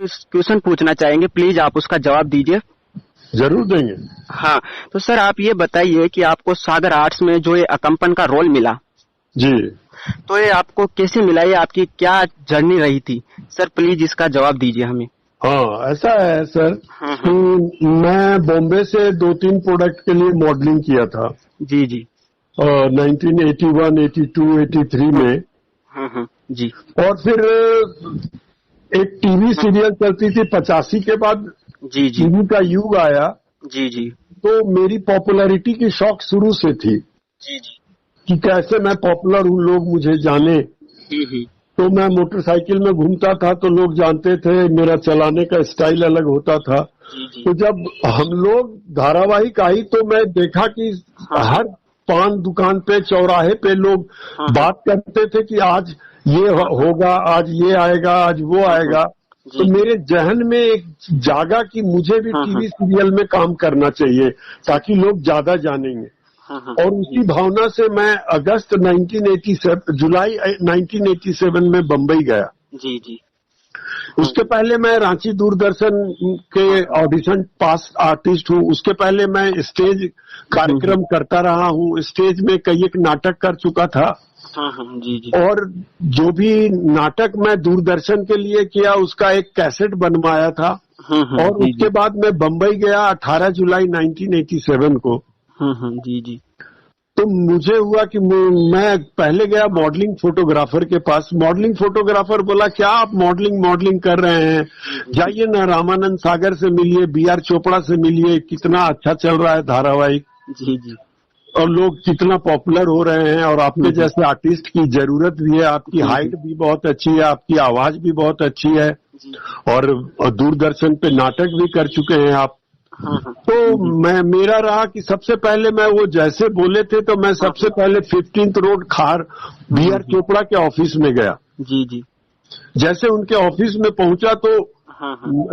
Question पूछना चाहेंगे, please आप उसका जवाब दीजिए। जरूर देंगे। हाँ, तो सर आप ये बताइए कि आपको सागर आर्ट्स में जो ये अकम्पन का रोल मिला जी, तो ये आपको कैसे मिला, ये आपकी क्या जर्नी रही थी? सर प्लीज इसका जवाब दीजिए हमें। हाँ ऐसा है सर कि मैं बॉम्बे से 2-3 प्रोडक्ट के लिए मॉडलिंग किया था। जी जी। 1981, 82, 83 में। जी। और फिर एक टीवी सीरियल चलती थी 85 के बाद। जी जी। टीवी का युग आया। जी जी। तो मेरी पॉपुलैरिटी की शौक शुरू से थी। जी जी। कि कैसे मैं पॉपुलर हूँ, लोग मुझे जाने। तो मैं मोटरसाइकिल में घूमता था तो लोग जानते थे, मेरा चलाने का स्टाइल अलग होता था। तो जब हम लोग धारावाहिक आई तो मैं देखा कि हर पान दुकान पे, चौराहे पे लोग बात करते थे कि आज ये होगा, आज ये आएगा, आज वो आएगा। तो मेरे जहन में एक जागा कि मुझे भी टीवी सीरियल में काम करना चाहिए ताकि लोग ज्यादा जानेंगे। और उसी भावना से मैं अगस्त 1987, जुलाई 1987 में बम्बई गया। जी जी। उसके पहले मैं रांची दूरदर्शन के ऑडिशन पास आर्टिस्ट हूँ। उसके पहले मैं स्टेज कार्यक्रम करता रहा हूँ। स्टेज में कई एक नाटक कर चुका था। जी जी। और जो भी नाटक मैं दूरदर्शन के लिए किया उसका एक कैसेट बनवाया था। और उसके बाद मैं बम्बई गया 18 जुलाई 1987 को। जी जी। तो मुझे हुआ कि मैं पहले गया मॉडलिंग फोटोग्राफर के पास। मॉडलिंग फोटोग्राफर बोला क्या आप मॉडलिंग कर रहे हैं, जाइए ना रामानंद सागर से मिलिए, BR चोपड़ा से मिलिए, कितना अच्छा चल रहा है धारावाहिक। जी जी। और लोग कितना पॉपुलर हो रहे हैं और आपके जैसे आर्टिस्ट की जरूरत भी है। आपकी हाइट भी बहुत अच्छी है, आपकी आवाज भी बहुत अच्छी है और दूरदर्शन पे नाटक भी कर चुके हैं आप। तो मेरा रहा कि सबसे पहले मैं वो जैसे बोले थे तो मैं सबसे पहले 15th रोड खार BR चोपड़ा के ऑफिस में गया। जी जी। जैसे उनके ऑफिस में पहुंचा तो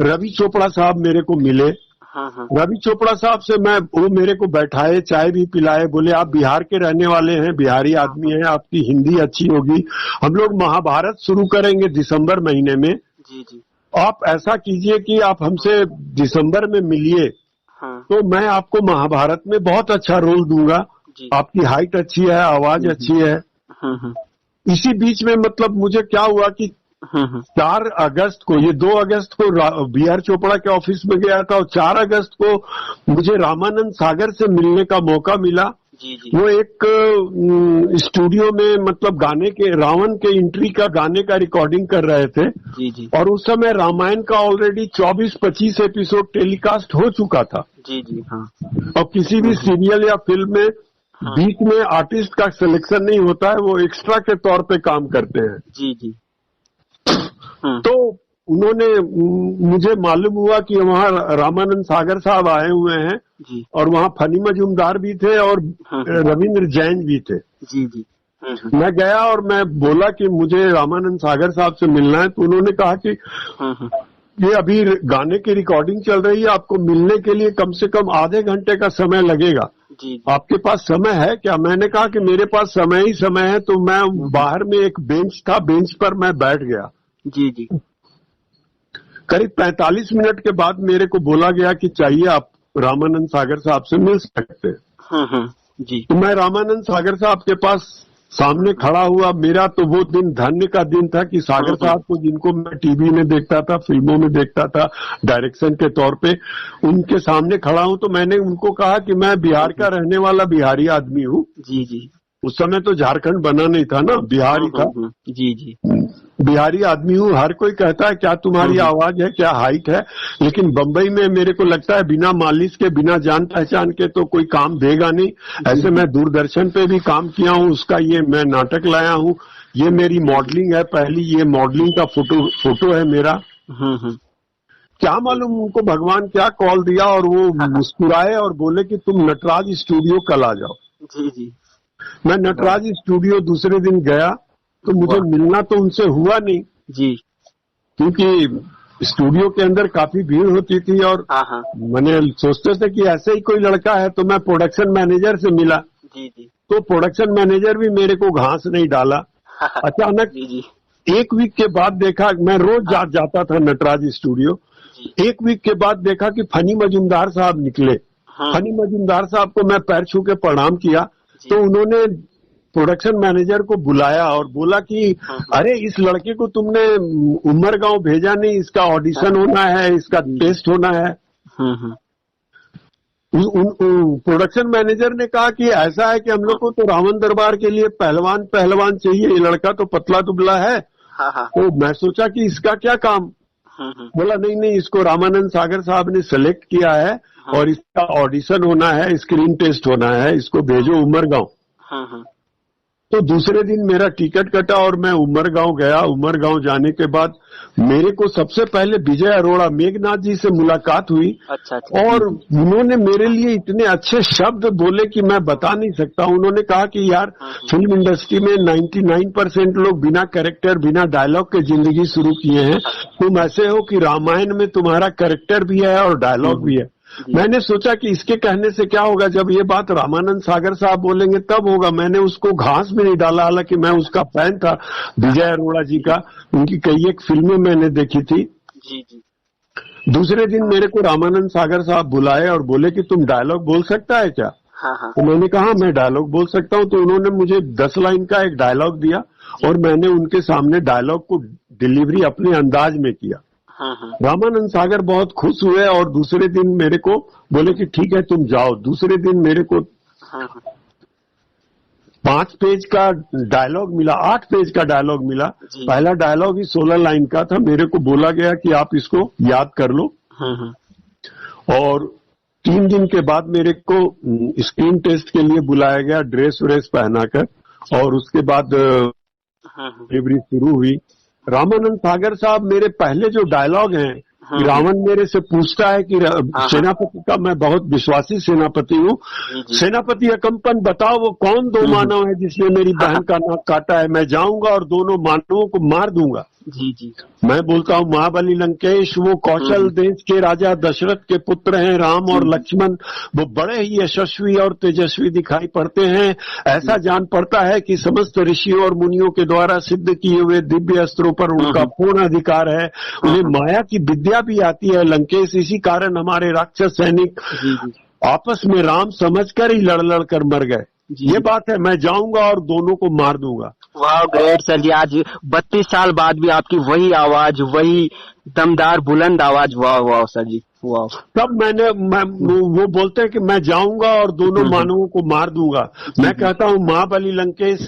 रवि चोपड़ा साहब मेरे को मिले। रवि चोपड़ा साहब से वो मेरे को बैठाए, चाय भी पिलाए, बोले आप बिहार के रहने वाले हैं, बिहारी आदमी हैं, आपकी हिंदी अच्छी होगी, हम लोग महाभारत शुरू करेंगे दिसंबर महीने में। जी जी। आप ऐसा कीजिए कि आप हमसे दिसंबर में मिलिए तो मैं आपको महाभारत में बहुत अच्छा रोल दूंगा। आपकी हाइट अच्छी है, आवाज अच्छी है। इसी बीच में मतलब मुझे क्या हुआ कि 4 अगस्त को, ये 2 अगस्त को BR चोपड़ा के ऑफिस में गया था और 4 अगस्त को मुझे रामानंद सागर से मिलने का मौका मिला। वो एक स्टूडियो में मतलब गाने के, रावण के एंट्री का गाने का रिकॉर्डिंग कर रहे थे। और उस समय रामायण का ऑलरेडी 24-25 एपिसोड टेलीकास्ट हो चुका था। और किसी भी सीरियल या फिल्म में बीच में आर्टिस्ट का सिलेक्शन नहीं होता है, वो एक्स्ट्रा के तौर पे काम करते हैं। जी जी। तो उन्होंने, मुझे मालूम हुआ कि वहाँ रामानंद सागर साहब आए हुए हैं और वहाँ फनी मजूमदार भी थे और रविंद्र जैन भी थे। जी जी। मैं गया और मैं बोला कि मुझे रामानंद सागर साहब से मिलना है। तो उन्होंने कहा कि ये अभी गाने की रिकॉर्डिंग चल रही है, आपको मिलने के लिए कम से कम आधे घंटे का समय लगेगा। आपके पास समय है क्या? मैंने कहा कि मेरे पास समय ही समय है। तो मैं बाहर में एक बेंच था, बेंच पर मैं बैठ गया। जी जी। करीब 45 मिनट के बाद मेरे को बोला गया कि चाहिए, आप रामानंद सागर साहब से मिल सकते हैं। जी। तो मैं रामानंद सागर साहब के पास सामने खड़ा हुआ। मेरा तो वो दिन धन्य का दिन था कि सागर साहब को, जिनको मैं टीवी में देखता था, फिल्मों में देखता था डायरेक्शन के तौर पे, उनके सामने खड़ा हूं। तो मैंने उनको कहा कि मैं बिहार का रहने वाला बिहारी आदमी हूँ। जी जी। उस समय तो झारखंड बना नहीं था ना, बिहार ही था। जी जी। बिहारी आदमी हूँ। हर कोई कहता है क्या तुम्हारी आवाज है, क्या हाइट है, लेकिन बम्बई में मेरे को लगता है बिना मालिश के, बिना जान पहचान के तो कोई काम देगा नहीं। ऐसे मैं दूरदर्शन पे भी काम किया हूँ, उसका ये मैं नाटक लाया हूँ। ये मेरी मॉडलिंग है पहली, ये मॉडलिंग का फोटो है मेरा। क्या मालूम उनको भगवान क्या कॉल दिया और वो मुस्कुराए और बोले कि तुम नटराज स्टूडियो कल आ जाओ। जी जी। मैं नटराज स्टूडियो दूसरे दिन गया तो मुझे मिलना तो उनसे हुआ नहीं जी, क्योंकि स्टूडियो के अंदर काफी भीड़ होती थी। और मैंने सोचते थे कि ऐसे ही कोई लड़का है। तो मैं प्रोडक्शन मैनेजर से मिला। जी जी। तो प्रोडक्शन मैनेजर भी मेरे को घास नहीं डाला। अचानक एक वीक के बाद देखा, मैं रोज जाता था नटराज स्टूडियो। एक वीक के बाद देखा कि फनी मजूमदार साहब निकले। फनी मजूमदार साहब को मैं पैर छू के प्रणाम किया, तो उन्होंने प्रोडक्शन मैनेजर को बुलाया और बोला कि अरे इस लड़के को तुमने उमरगांव भेजा नहीं, इसका ऑडिशन होना है, इसका टेस्ट होना है। प्रोडक्शन मैनेजर ने कहा कि ऐसा है कि हम लोग को तो रावण दरबार के लिए पहलवान चाहिए, ये लड़का तो पतला दुबला है। तो मैं सोचा कि इसका क्या काम। बोला नहीं, इसको रामानंद सागर साहब ने सेलेक्ट किया है और इसका ऑडिशन होना है, स्क्रीन टेस्ट होना है, इसको भेजो उमरगांव। तो दूसरे दिन मेरा टिकट कटा और मैं उमरगांव गया। उमरगांव जाने के बाद मेरे को सबसे पहले विजय अरोड़ा, मेघनाथ जी से मुलाकात हुई। अच्छा। और उन्होंने मेरे लिए इतने अच्छे शब्द बोले कि मैं बता नहीं सकता। उन्होंने कहा कि यार फिल्म इंडस्ट्री में 99% लोग बिना कैरेक्टर, बिना डायलॉग के जिंदगी शुरू किए हैं। तुम ऐसे हो कि रामायण में तुम्हारा कैरेक्टर भी है और डायलॉग भी है। मैंने सोचा कि इसके कहने से क्या होगा, जब ये बात रामानंद सागर साहब बोलेंगे तब होगा। मैंने उसको घास में नहीं डाला, हालांकि मैं उसका फैन था विजय अरोड़ा जी का, उनकी कई एक फिल्में मैंने देखी थी। दूसरे दिन मेरे को रामानंद सागर साहब बुलाए और बोले कि तुम डायलॉग बोल सकता है क्या। तो मैंने कहा मैं डायलॉग बोल सकता हूँ। तो उन्होंने मुझे 10 लाइन का एक डायलॉग दिया और मैंने उनके सामने डायलॉग को डिलीवरी अपने अंदाज में किया। रामानंद सागर बहुत खुश हुए और दूसरे दिन मेरे को बोले कि ठीक है तुम जाओ। दूसरे दिन मेरे को 5 पेज का डायलॉग मिला, 8 पेज का डायलॉग मिला। पहला डायलॉग ही 16 लाइन का था। मेरे को बोला गया कि आप इसको याद कर लो। और 3 दिन के बाद मेरे को स्क्रीन टेस्ट के लिए बुलाया गया, ड्रेस व्रेस पहनाकर, और उसके बाद डिलीवरी शुरू हुई। रामानंद सागर साहब, मेरे पहले जो डायलॉग हैं, रावण मेरे से पूछता है कि सेनापति का मैं बहुत विश्वासी सेनापति हूँ, सेनापति अकम्पन बताओ वो कौन 2 मानव है जिसने मेरी बहन का नाक काटा है। मैं जाऊंगा और दोनों मानवों को मार दूंगा। मैं बोलता हूँ महाबली लंकेश वो कौशल देश के राजा दशरथ के पुत्र हैं। राम और लक्ष्मण वो बड़े ही यशस्वी और तेजस्वी दिखाई पड़ते हैं। ऐसा जान पड़ता है कि समस्त ऋषियों और मुनियों के द्वारा सिद्ध किए हुए दिव्य अस्त्रों पर उनका पूर्ण अधिकार है। उन्हें माया की विद्या भी आती है लंकेश। इसी कारण हमारे राक्षस सैनिक आपस में राम समझकर ही लड़ लड़ कर मर गए। ये बात है, मैं जाऊंगा और दोनों को मार दूंगा। वाह ग्रेट सर जी, आज 32 साल बाद भी आपकी वही आवाज, वही दमदार बुलंद आवाज। वाह वाह सर जी, वाह। तब वो बोलते हैं कि मैं जाऊंगा और दोनों मानवों को मार दूंगा। मैं कहता हूँ महाबली लंकेश,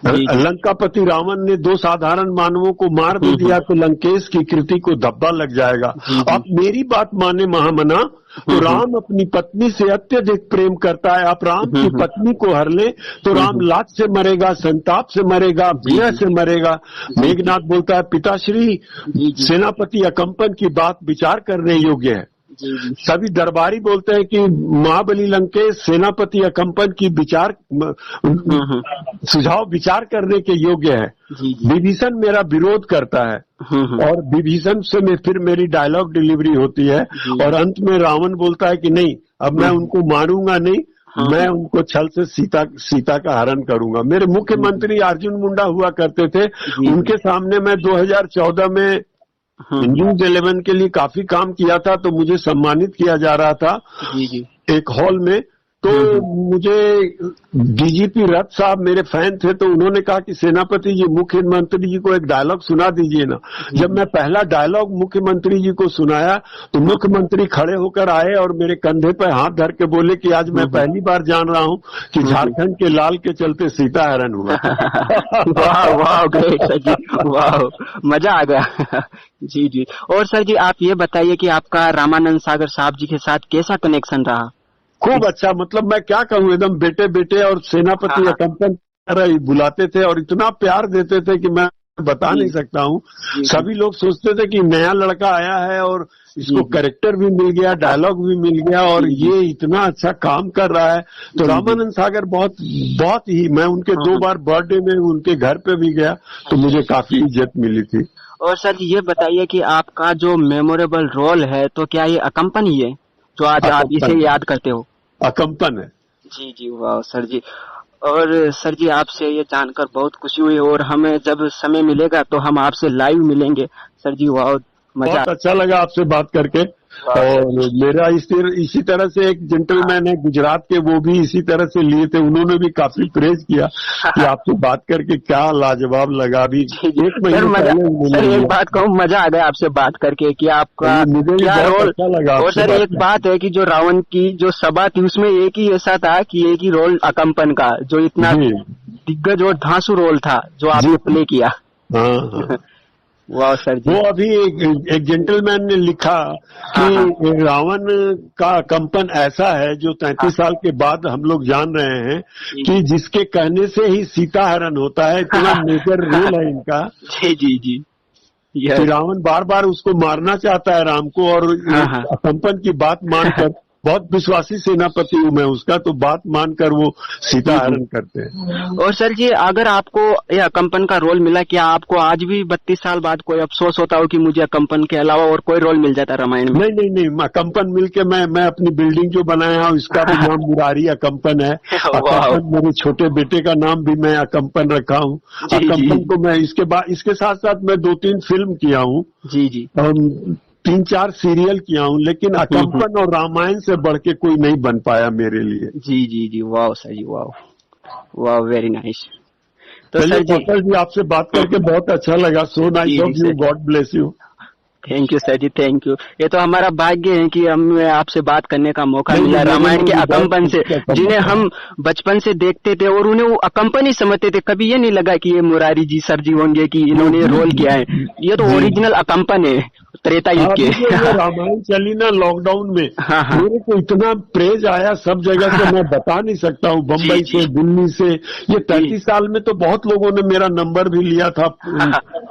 लंकापति रावण ने 2 साधारण मानवों को मार भी दिया तो लंकेश की कृति को धब्बा लग जाएगा। आप मेरी बात माने महामना, तो राम अपनी पत्नी से अत्यधिक प्रेम करता है। आप राम की पत्नी को हर ले तो राम लात से मरेगा, संताप से मरेगा, विरह से मरेगा। मेघनाथ बोलता है पिताश्री, सेनापति अकम्पन की बात विचार करने योग्य है। सभी दरबारी बोलते हैं कि महाबली लंकेश सेनापति अकम्पन की सुझाव विचार करने के योग्य है। विभीषण मेरा विरोध करता है और विभीषण से फिर मेरी डायलॉग डिलीवरी होती है और अंत में रावण बोलता है कि नहीं, अब मैं उनको मारूंगा नहीं, मैं उनको छल से सीता का हरण करूंगा। मेरे मुख्यमंत्री अर्जुन मुंडा हुआ करते थे, उनके सामने मैं 2014 में न्यूज 11 के लिए काफी काम किया था, तो मुझे सम्मानित किया जा रहा था एक हॉल में। तो मुझे डीजीपी रथ साहब मेरे फैन थे, तो उन्होंने कहा कि सेनापति जी मुख्यमंत्री जी को एक डायलॉग सुना दीजिए ना। जब मैं पहला डायलॉग मुख्यमंत्री जी को सुनाया तो मुख्यमंत्री खड़े होकर आए और मेरे कंधे पर हाथ धर के बोले कि आज मैं पहली बार जान रहा हूँ कि झारखंड के लाल के चलते सीता हरण हुआ। वाह वाह ग्रेट सर जी, वाह मजा आ गया। जी जी। और सर जी आप ये बताइए कि आपका रामानंद सागर साहब जी के साथ कैसा कनेक्शन रहा। खूब अच्छा, मतलब मैं क्या कहूँ, एकदम बेटे बेटे और सेनापति अकम्पन बुलाते थे और इतना प्यार देते थे कि मैं बता नहीं सकता हूँ। सभी लोग सोचते थे कि नया लड़का आया है और इसको कैरेक्टर भी मिल गया, डायलॉग भी मिल गया और ये इतना अच्छा काम कर रहा है। तो रामानंद सागर बहुत ही, मैं उनके 2 बार बर्थडे में उनके घर पे भी गया तो मुझे काफी इज्जत मिली थी। और सर ये बताइए कि आपका जो मेमोरेबल रोल है तो क्या ये अकम्पन ही है जो आज आप इसे याद करते हो। अकम्पन है। जी जी, वाह सर जी। और सर जी आपसे ये जानकर बहुत खुशी हुई और हमें जब समय मिलेगा तो हम आपसे लाइव मिलेंगे सर जी। बहुत मजा, बहुत अच्छा लगा आपसे बात करके। और मेरा इसी तरह से एक जेंटलमैन है गुजरात के, वो भी इसी तरह से लिए थे, उन्होंने भी काफी प्रेज किया कि आपसे बात करके क्या लाजवाब लगा। अभी एक महीने पहले सर एक बात कहूँ, मजा आ गया आपसे बात करके कि आपका क्या रोल अच्छा लगा। और सर एक बात है कि जो रावण की जो सभा थी उसमें एक ही ऐसा था कि एक ही रोल अकम्पन का, जो इतना दिग्गज और धांसू रोल था जो आपने प्ले किया। हाँ वाह सर जी। वो अभी एक जेंटलमैन ने लिखा कि रावण का कंपन ऐसा है जो 33 साल के बाद हम लोग जान रहे हैं कि जिसके कहने से ही सीता हरण होता है, इतना मेजर रोल है इनका। जी जी जी। रावण बार बार उसको मारना चाहता है राम को, और कंपन की बात मानकर, बहुत विश्वासी सेनापति हूँ मैं उसका, तो बात मानकर वो सीता हरण करते हैं। और सर जी अगर आपको यह कंपन का रोल मिला, क्या आपको आज भी 32 साल बाद कोई अफसोस होता हो कि मुझे कंपन के अलावा और कोई रोल मिल जाता रामायण में? नहीं, कंपन मिलके मैं अपनी बिल्डिंग जो बनाया हूँ इसका भी नाम मुरारी अकम्पन है। अकम्पन मेरे छोटे बेटे का नाम भी मैं अकम्पन रखा हूँ। अकम्पन को मैं इसके साथ साथ मैं 2-3 फिल्म किया हूँ। जी जी। 3-4 सीरियल किया हूँ, लेकिन अकम्पन और रामायण से बढ़ के कोई नहीं बन पाया मेरे लिए। जी जी जी। वाह सर जी, वाह वाह, वेरी नाइस। तो सर जी आपसे बात करके बहुत अच्छा लगा। So nice of you, God bless you. Thank you sir ji, thank you. ये तो हमारा भाग्य है कि हमें आपसे बात करने का मौका मिला रामायण के अकम्पन से, जिन्हें हम बचपन से देखते थे और उन्हें वो अकम्पन ही समझते थे। कभी ये नहीं लगा कि ये मुरारी जी सर जी होंगे कि इन्होंने रोल किया है। ये तो ओरिजिनल अकम्पन है त्रेता युग के। रामायण चली ना लॉकडाउन में, मेरे को इतना प्रेज आया सब जगह से, मैं बता नहीं सकता हूँ। बम्बई से, दिल्ली से, ये 33 साल में तो बहुत लोगों ने मेरा नंबर भी लिया था,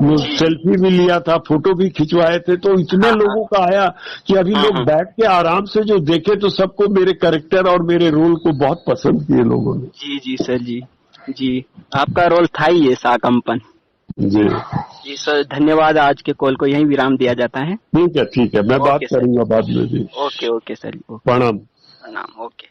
सेल्फी भी लिया था, फोटो भी खिंचवाए थे। तो इतने लोगों का आया कि अभी लोग बैठ के आराम से जो देखे तो सबको मेरे कैरेक्टर और मेरे रोल को बहुत पसंद किए लोगों ने। जी जी सर जी, जी आपका रोल था ही ऐसा कंपन। जी सर, धन्यवाद। आज के कॉल को यहीं विराम दिया जाता है। ठीक है, मैं बात करूंगा बाद में भी। Okay sir. प्रणाम। प्रणाम, ओके।